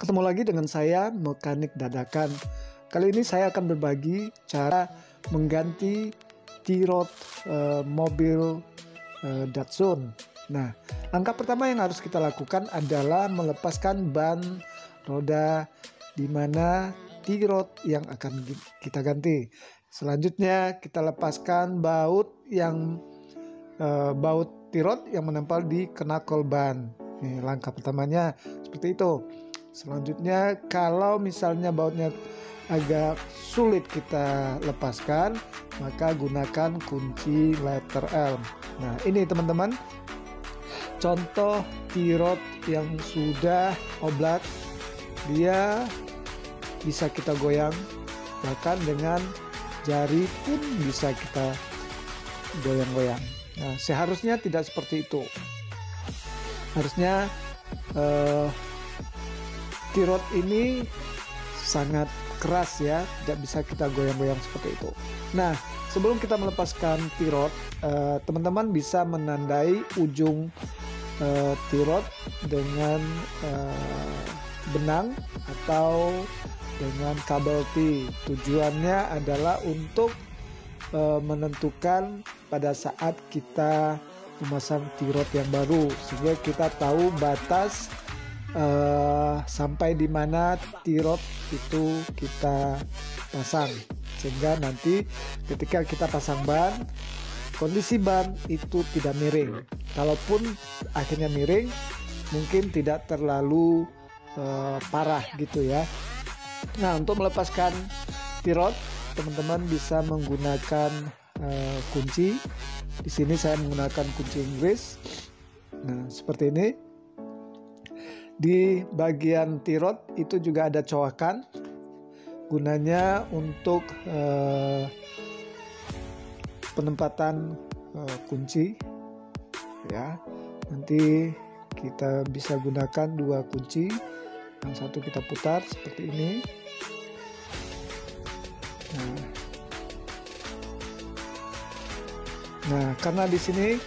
Ketemu lagi dengan saya, Mekanik Dadakan. Kali ini saya akan berbagi cara mengganti T-rod mobil Datsun. Nah, langkah pertama yang harus kita lakukan adalah melepaskan ban roda di mana T-rod yang akan kita ganti. Selanjutnya kita lepaskan baut T-rod yang menempel di knakol ban. Nih, langkah pertamanya seperti itu. Selanjutnya, kalau misalnya bautnya agak sulit kita lepaskan, maka gunakan kunci letter L. Nah, ini teman-teman, contoh T-rod yang sudah oblak. Dia bisa kita goyang, bahkan dengan jari pun bisa kita goyang-goyang. Nah, seharusnya tidak seperti itu. Harusnya T-rod ini sangat keras ya, tidak bisa kita goyang-goyang seperti itu. Nah, sebelum kita melepaskan T-rod, teman-teman bisa menandai ujung T-rod dengan benang atau dengan kabel T. Tujuannya adalah untuk menentukan pada saat kita memasang T-rod yang baru, sehingga kita tahu batas sampai di mana T-rod itu kita pasang, sehingga nanti ketika kita pasang ban, kondisi ban itu tidak miring. Kalaupun akhirnya miring, mungkin tidak terlalu parah gitu ya. Nah, untuk melepaskan T-rod, teman-teman bisa menggunakan kunci. Di sini saya menggunakan kunci Inggris. Nah, seperti ini. Di bagian T-rod itu juga ada coakan, gunanya untuk penempatan kunci ya. Nanti kita bisa gunakan dua kunci, yang satu kita putar seperti ini. Nah, karena di sini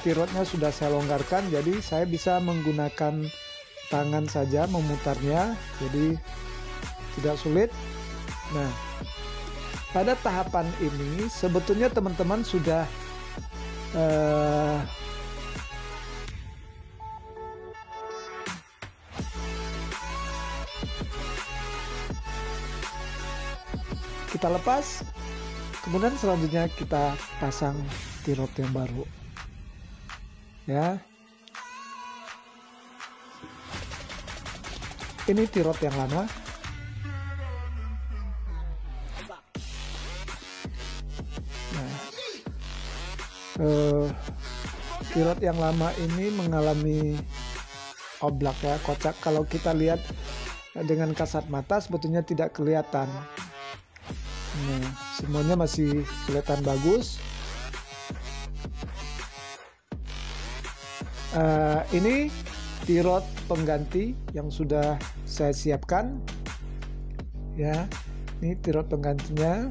T-rodnya sudah saya longgarkan, jadi saya bisa menggunakan tangan saja memutarnya, jadi tidak sulit. Nah, pada tahapan ini sebetulnya teman-teman sudah kita lepas, kemudian selanjutnya kita pasang T-rod yang baru ya. Ini T-rod yang lama. Nah, T-rod yang lama ini mengalami oblak ya, kocak. Kalau kita lihat dengan kasat mata sebetulnya tidak kelihatan. Nah, semuanya masih kelihatan bagus. Ini T-rod pengganti yang sudah saya siapkan ya. Ini T-rod penggantinya,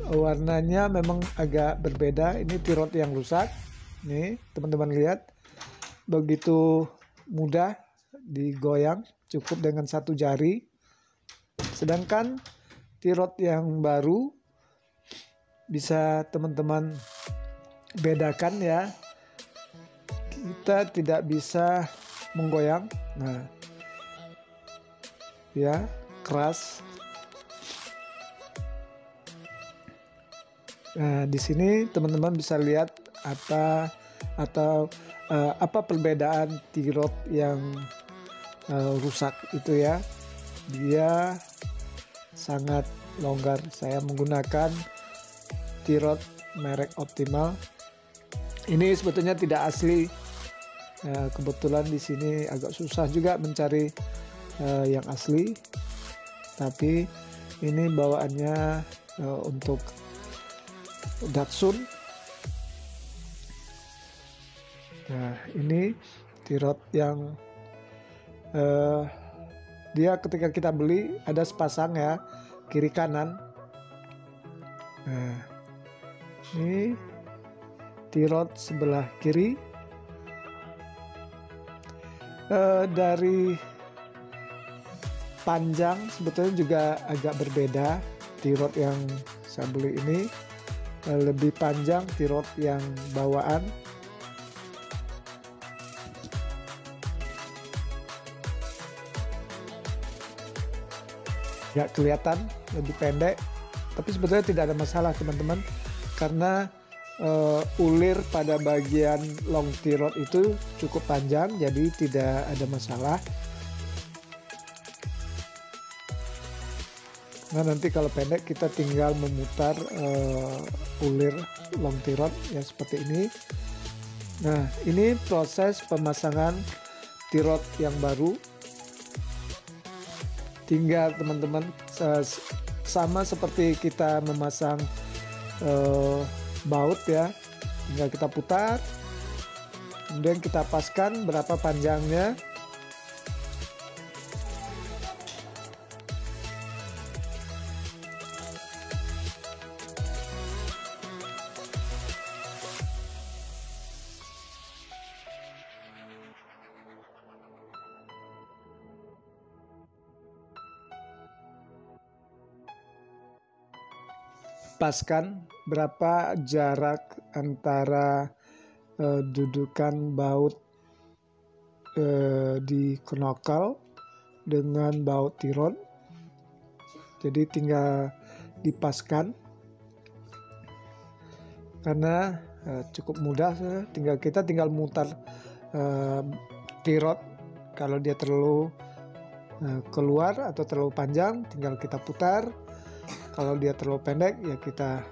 warnanya memang agak berbeda. Ini T-rod yang rusak. Nih teman-teman lihat, begitu mudah digoyang, cukup dengan satu jari. Sedangkan T-rod yang baru bisa teman-teman bedakan ya, kita tidak bisa menggoyang. Nah, ya, keras. Nah, di sini teman-teman bisa lihat apa perbedaan T-rod yang rusak itu ya. Dia sangat longgar. Saya menggunakan T-rod merek Optimal. Ini sebetulnya tidak asli. Kebetulan di sini agak susah juga mencari yang asli, tapi ini bawaannya untuk Datsun. Nah, ini T-rod yang dia ketika kita beli ada sepasang ya, kiri kanan. Nah, ini T-rod sebelah kiri. Dari panjang sebetulnya juga agak berbeda. T-rod yang saya beli ini lebih panjang T-rod yang bawaan. Ya kelihatan lebih pendek, tapi sebetulnya tidak ada masalah teman-teman, karena ulir pada bagian long T-rod itu cukup panjang, jadi tidak ada masalah. Nah nanti kalau pendek kita tinggal memutar ulir long T-rod ya seperti ini. Nah ini proses pemasangan T-rod yang baru. Tinggal teman-teman sama seperti kita memasang baut ya, tinggal kita putar, kemudian kita paskan berapa panjangnya. Paskan berapa jarak antara dudukan baut di knokel dengan baut T-rod. Jadi tinggal dipaskan, karena cukup mudah, kita tinggal mutar T-rod. Kalau dia terlalu keluar atau terlalu panjang tinggal kita putar. Kalau dia terlalu pendek ya kita,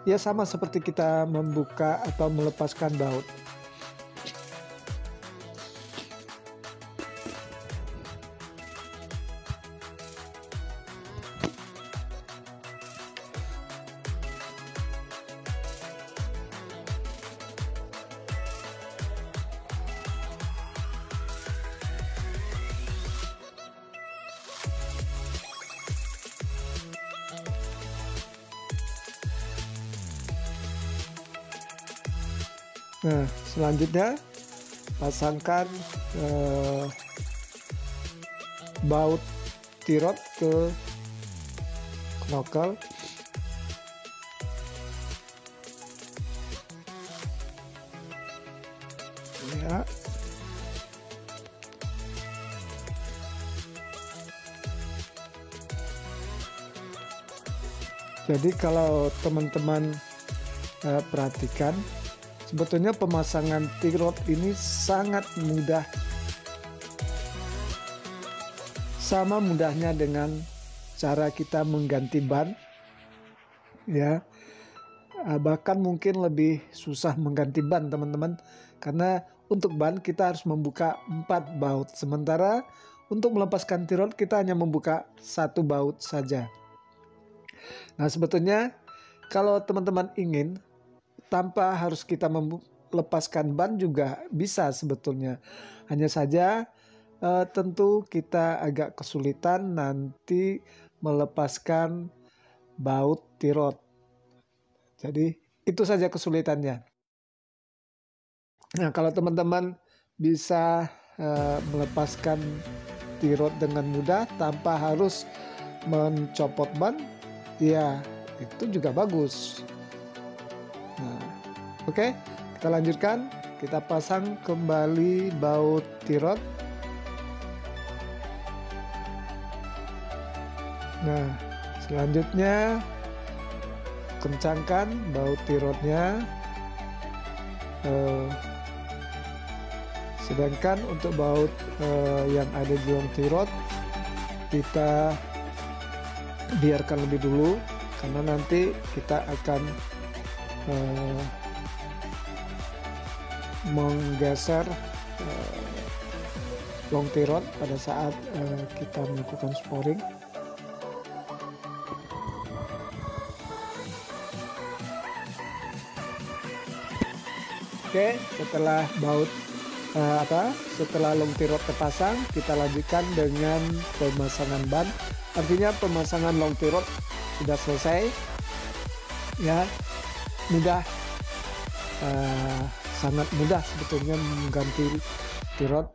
ya sama seperti kita membuka atau melepaskan baut. Nah, selanjutnya pasangkan baut T-rod ke knokel. Ya. Jadi kalau teman-teman perhatikan, sebetulnya pemasangan T-rod ini sangat mudah. Sama mudahnya dengan cara kita mengganti ban. Ya. Bahkan mungkin lebih susah mengganti ban, teman-teman. Karena untuk ban kita harus membuka 4 baut. Sementara untuk melepaskan T-rod kita hanya membuka 1 baut saja. Nah, sebetulnya kalau teman-teman ingin tanpa harus kita melepaskan ban juga bisa sebetulnya. Hanya saja tentu kita agak kesulitan nanti melepaskan baut T-rod. Jadi itu saja kesulitannya. Nah kalau teman-teman bisa melepaskan T-rod dengan mudah tanpa harus mencopot ban, ya itu juga bagus. Nah, oke, kita lanjutkan. Kita pasang kembali baut T-rod. Nah, selanjutnya kencangkan baut T-rodnya. Sedangkan untuk baut yang ada di dalam T-rod kita biarkan lebih dulu, karena nanti kita akan menggeser long T-rod pada saat kita melakukan sporing. Oke, setelah baut setelah long T-rod terpasang, kita lanjutkan dengan pemasangan ban. Artinya pemasangan long T-rod sudah selesai. Ya, mudah, sangat mudah sebetulnya mengganti T-rod.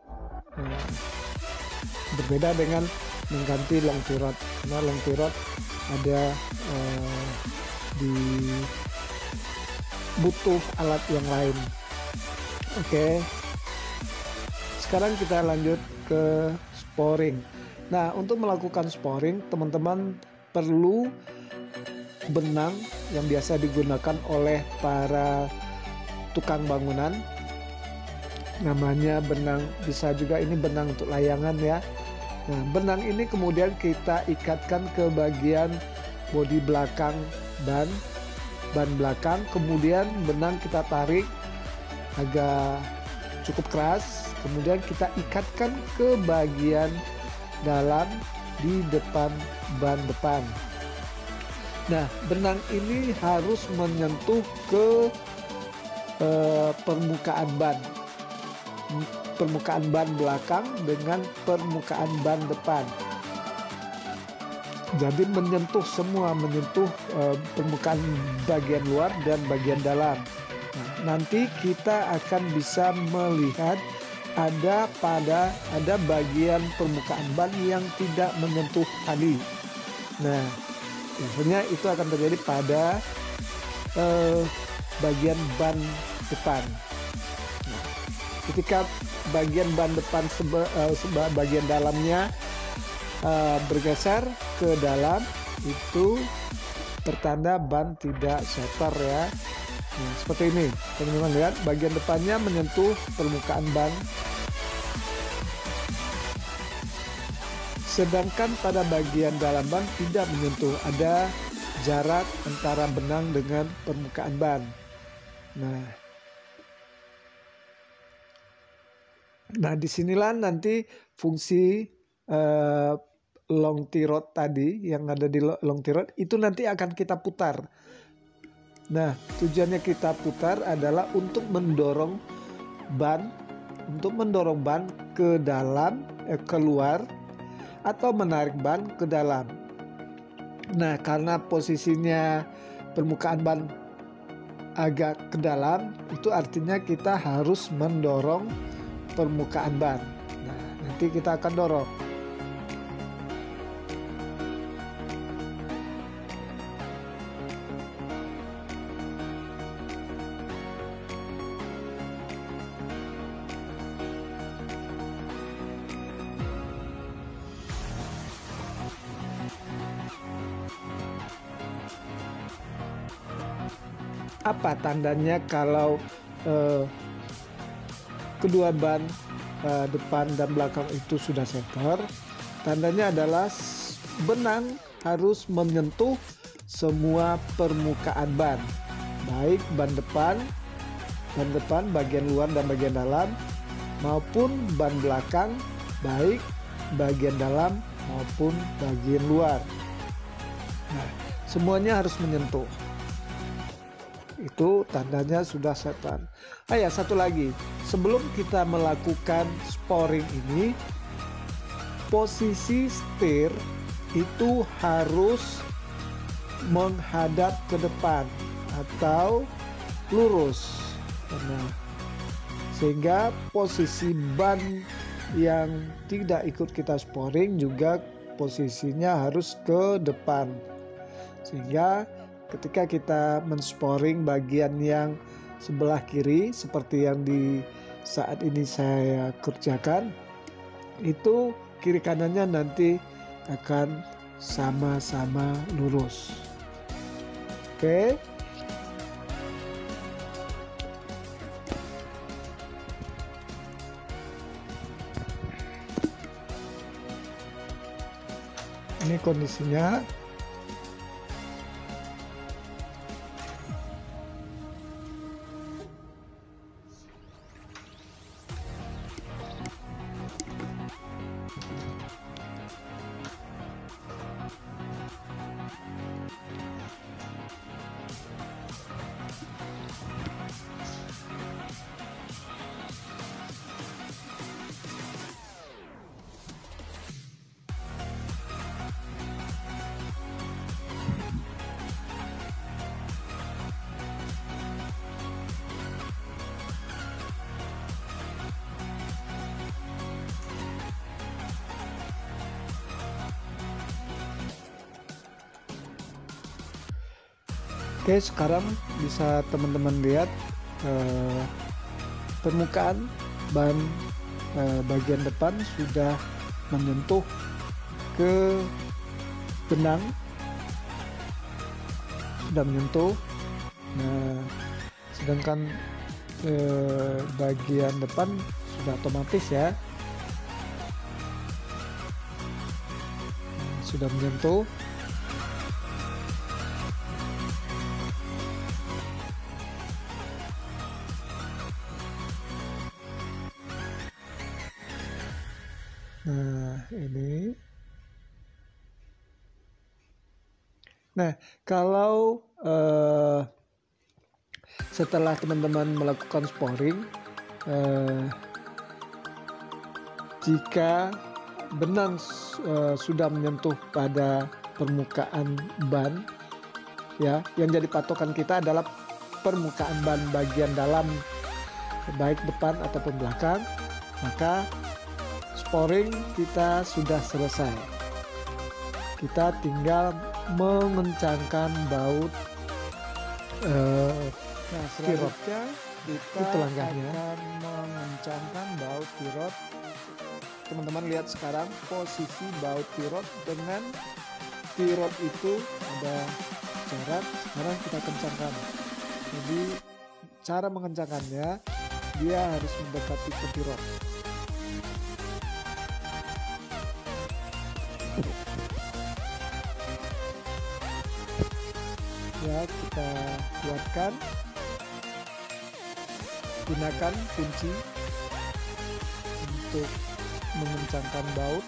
Berbeda dengan mengganti long T-rod, karena long T-rod ada di butuh alat yang lain. Oke. Sekarang kita lanjut ke sporing. Nah, untuk melakukan sporing, teman-teman perlu benang yang biasa digunakan oleh para tukang bangunan. Namanya benang, bisa juga ini benang untuk layangan ya. Nah, benang ini kemudian kita ikatkan ke bagian bodi belakang ban belakang, kemudian benang kita tarik agak cukup keras, kemudian kita ikatkan ke bagian dalam di depan ban depan. Nah, benang ini harus menyentuh ke permukaan ban belakang dengan permukaan ban depan. Jadi menyentuh semua, menyentuh permukaan bagian luar dan bagian dalam. Nah, nanti kita akan bisa melihat ada bagian permukaan ban yang tidak menyentuh tali. Nah, biasanya itu akan terjadi pada bagian ban depan. Nah, ketika bagian ban depan bagian dalamnya bergeser ke dalam, itu pertanda ban tidak setor ya. Nah, seperti ini teman-teman lihat, bagian depannya menyentuh permukaan ban, sedangkan pada bagian dalam ban tidak menyentuh, ada jarak antara benang dengan permukaan ban. Nah, disinilah nanti fungsi long T-rod tadi yang ada di long T-rod itu nanti akan kita putar. Nah, tujuannya kita putar adalah untuk mendorong ban ke dalam, keluar, atau menarik ban ke dalam. Nah, karena posisinya permukaan ban agak ke dalam, itu artinya kita harus mendorong permukaan ban. Nah, nanti kita akan dorong. Apa tandanya kalau kedua ban depan dan belakang itu sudah setor? Tandanya adalah benang harus menyentuh semua permukaan ban, baik ban depan bagian luar dan bagian dalam, maupun ban belakang, baik bagian dalam maupun bagian luar. Nah, semuanya harus menyentuh. Itu tandanya sudah setor. Satu lagi, sebelum kita melakukan sporing ini, posisi setir itu harus menghadap ke depan atau lurus. Nah, sehingga posisi ban yang tidak ikut kita sporing juga posisinya harus ke depan, sehingga ketika kita mensporing bagian yang sebelah kiri seperti yang di saat ini saya kerjakan, itu kiri kanannya nanti akan sama-sama lurus. Oke. Ini kondisinya. Oke, sekarang bisa teman-teman lihat permukaan ban bagian depan sudah menyentuh ke benang, sudah menyentuh. Nah, sedangkan bagian depan sudah otomatis ya, sudah menyentuh. Nah, ini. Nah, kalau setelah teman-teman melakukan sporing, jika benang sudah menyentuh pada permukaan ban, ya, yang jadi patokan kita adalah permukaan ban bagian dalam, baik depan ataupun belakang, maka sporing kita sudah selesai. Kita tinggal mengencangkan baut selanjutnya kita akan mengencangkan baut tirot. Teman-teman lihat sekarang posisi baut tirot dengan tirot itu ada jarak. Sekarang kita kencangkan. Jadi cara mengencangkannya, dia harus mendekati ke tirot. Ya, kita kuatkan. Gunakan kunci untuk mengencangkan baut.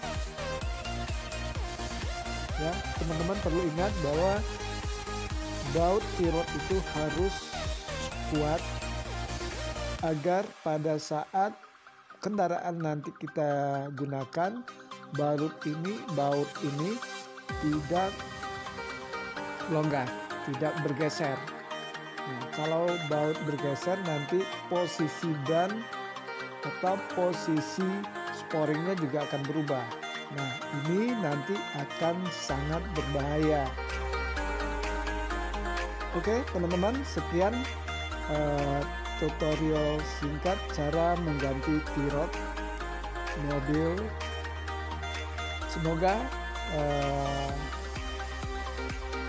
Ya, teman-teman perlu ingat bahwa baut tirot itu harus kuat agar pada saat kendaraan nanti kita gunakan, baut ini tidak longgar, tidak bergeser. Nah, kalau baut bergeser nanti posisi ban atau posisi sporingnya juga akan berubah. Nah, ini nanti akan sangat berbahaya. Oke, teman-teman, sekian tutorial singkat cara mengganti tirot mobil. Semoga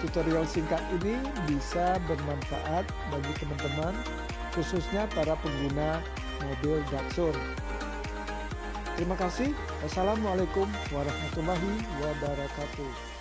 tutorial singkat ini bisa bermanfaat bagi teman-teman, khususnya para pengguna mobil Datsun. Terima kasih. Wassalamualaikum warahmatullahi wabarakatuh.